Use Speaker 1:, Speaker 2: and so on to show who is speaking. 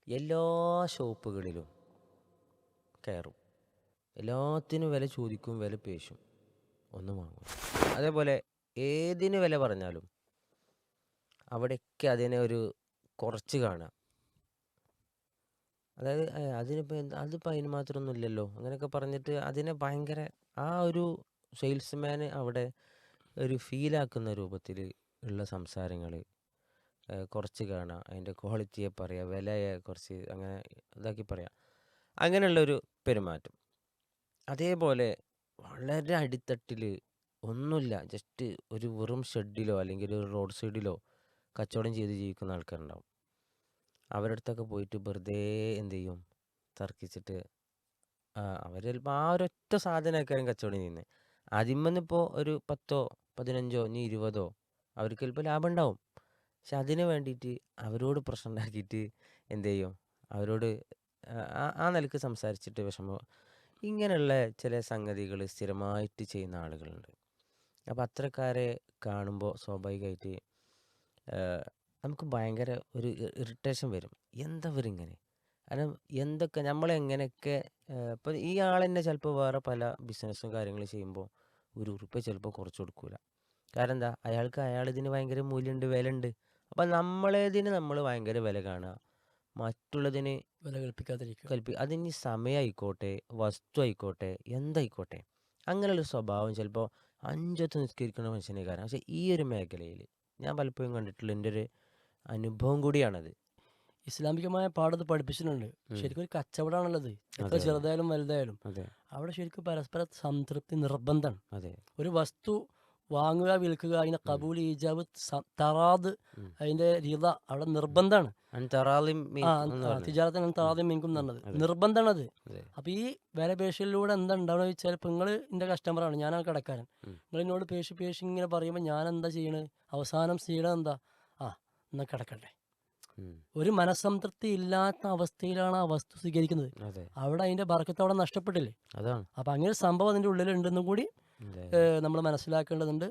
Speaker 1: എല്ലാ ഷോപ്പുകളിലും കയറും. എല്ലാത്തിനും വില ചോദിക്കും, വില പേശും, ഒന്നും വാങ്ങും. അതേപോലെ ഏതിന് വില പറഞ്ഞാലും അവിടെയൊക്കെ അതിനെ ഒരു കുറച്ച് കാണുക. അതായത് അതിനിപ്പോൾ അതിപ്പോൾ അതിന് മാത്രമൊന്നും ഇല്ലല്ലോ അങ്ങനെയൊക്കെ പറഞ്ഞിട്ട് അതിനെ ഭയങ്കര ആ ഒരു സെയിൽസ്മാന് അവിടെ ഒരു ഫീലാക്കുന്ന രൂപത്തിൽ ഉള്ള സംസാരങ്ങൾ, കുറച്ച് കാണുക, അതിൻ്റെ ക്വാളിറ്റിയെ പറയുക, വിലയെ കുറച്ച് അങ്ങനെ ഇതാക്കി പറയുക, അങ്ങനെയുള്ളൊരു പെരുമാറ്റം. അതേപോലെ വളരെ അടിത്തട്ടിൽ ഒന്നുമില്ല, ജസ്റ്റ് ഒരു വെറും ഷെഡിലോ അല്ലെങ്കിൽ ഒരു റോഡ് സൈഡിലോ കച്ചവടം ചെയ്ത് ജീവിക്കുന്ന ആൾക്കാരുണ്ടാവും. അവരുടെ അടുത്തൊക്കെ പോയിട്ട് വെറുതെ എന്ത് ചെയ്യും, തർക്കിച്ചിട്ട് അവർ ചിലപ്പോൾ ആ ഒരൊറ്റ സാധനമൊക്കെയായിരിക്കും കച്ചവടം ചെയ്യുന്നത്. അതിന്മേന്നിപ്പോൾ ഒരു 10 15 ഇനി 20 അവർക്ക് ചിലപ്പോൾ ലാഭം ഉണ്ടാവും. പക്ഷെ അതിന് വേണ്ടിയിട്ട് അവരോട് പ്രശ്നം ഉണ്ടാക്കിയിട്ട് എന്ത് ചെയ്യും, അവരോട് ആ നിലക്ക് സംസാരിച്ചിട്ട് വിഷമം, ഇങ്ങനെയുള്ള ചില സംഗതികൾ സ്ഥിരമായിട്ട് ചെയ്യുന്ന ആളുകളുണ്ട്. അപ്പോൾ അത്തരക്കാരെ കാണുമ്പോൾ സ്വാഭാവികമായിട്ട് നമുക്ക് ഭയങ്കര ഒരു ഇറിറ്റേഷൻ വരും. എന്താ ഇവരിങ്ങനെ, കാരണം എന്തൊക്കെ നമ്മളെങ്ങനെയൊക്കെ ഇപ്പം ഈ ആൾ തന്നെ ചിലപ്പോൾ വേറെ പല ബിസിനസ്സും കാര്യങ്ങളും ചെയ്യുമ്പോൾ ഒരു ഉറുപ്പ്യ ചിലപ്പോൾ കുറച്ച് കൊടുക്കൂല. കാരണം എന്താ, അയാൾ ഇതിന് ഭയങ്കര മൂല്യമുണ്ട്, വില ഉണ്ട്. അപ്പം നമ്മളേതിന് നമ്മൾ ഭയങ്കര വില കാണുക, മറ്റുള്ളതിന്
Speaker 2: വില കൽപ്പിക്കാതിരിക്കുക.
Speaker 1: അതിന് സമയമായിക്കോട്ടെ, വസ്തു ആയിക്കോട്ടെ, എന്തായിക്കോട്ടെ, അങ്ങനെയുള്ള സ്വഭാവം ചിലപ്പോൾ അഞ്ചൊത്ത് നിസ്കരിക്കുന്ന മനുഷ്യനെ കാരണം. പക്ഷേ ഈ ഒരു മേഖലയിൽ ഞാൻ പലപ്പോഴും കണ്ടിട്ടുള്ള എൻ്റെ ഒരു അനുഭവം കൂടിയാണത്.
Speaker 2: ഇസ്ലാമികമായ പാഠത് പഠിപ്പിച്ചിട്ടുണ്ട്.
Speaker 1: ഉം.
Speaker 2: ശരിക്കും ഒരു കച്ചവടമാണുള്ളത്, എത്ര
Speaker 1: അതെ അതെ
Speaker 2: ചെറുതായാലും വലുതായാലും.
Speaker 1: അതെ
Speaker 2: അവിടെ ശരിക്കും പരസ്പര സംതൃപ്തി നിർബന്ധമാണ്.
Speaker 1: അതെ.
Speaker 2: ഒരു വസ്തു വാങ്ങുക, വിൽക്കുക, അതിനെ
Speaker 1: ഉം.
Speaker 2: കബൂൽ, ഈജാബ്, തറാദ്,
Speaker 1: ഉം.
Speaker 2: അതിന്റെ റിള അവിടെ നിർബന്ധമാണ്.
Speaker 1: അൻതറാളിം
Speaker 2: ആ
Speaker 1: മീൻകും എന്ന് പറഞ്ഞു.
Speaker 2: തിജാറത്തിന്
Speaker 1: ഉം.
Speaker 2: തറാദും മിൻകും എന്ന് പറഞ്ഞത്
Speaker 1: അതെ
Speaker 2: നിർബന്ധമാണത്.
Speaker 1: അതെ.
Speaker 2: അപ്പോൾ ഈ വില പേശലിലൂടെ എന്താ ഉണ്ടാവുക വെച്ചാൽ, ഇപ്പം നിങ്ങൾ എൻ്റെ കസ്റ്റമറാണ്, ഞാനാണ് കടക്കാരൻ.
Speaker 1: ഉം.
Speaker 2: നിങ്ങൾ എന്നോട് പേശി പേശി ഇങ്ങനെ പറയുമ്പോൾ ഞാൻ എന്താ ചെയ്യണത്? അവസാനം ചെയ്യണത് എന്താ? ആ, എന്നാൽ കിടക്കട്ടെ.
Speaker 1: ഉം.
Speaker 2: ഒരു മനസ്സംതൃപ്തി ഇല്ലാത്ത അവസ്ഥയിലാണ് ആ വസ്തു സ്വീകരിക്കുന്നത്.
Speaker 1: അതെ,
Speaker 2: അവിടെ അതിൻ്റെ ബർക്കത്ത് അവിടെ നഷ്ടപ്പെട്ടില്ലേ?
Speaker 1: അതാണ്.
Speaker 2: അപ്പം അങ്ങനെ ഒരു സംഭവം അതിൻ്റെ ഉള്ളിലുണ്ടെന്നും കൂടി
Speaker 1: അതെ അതെ.
Speaker 2: നമ്മൾ മനസ്സിലാക്കേണ്ടതുണ്ട്.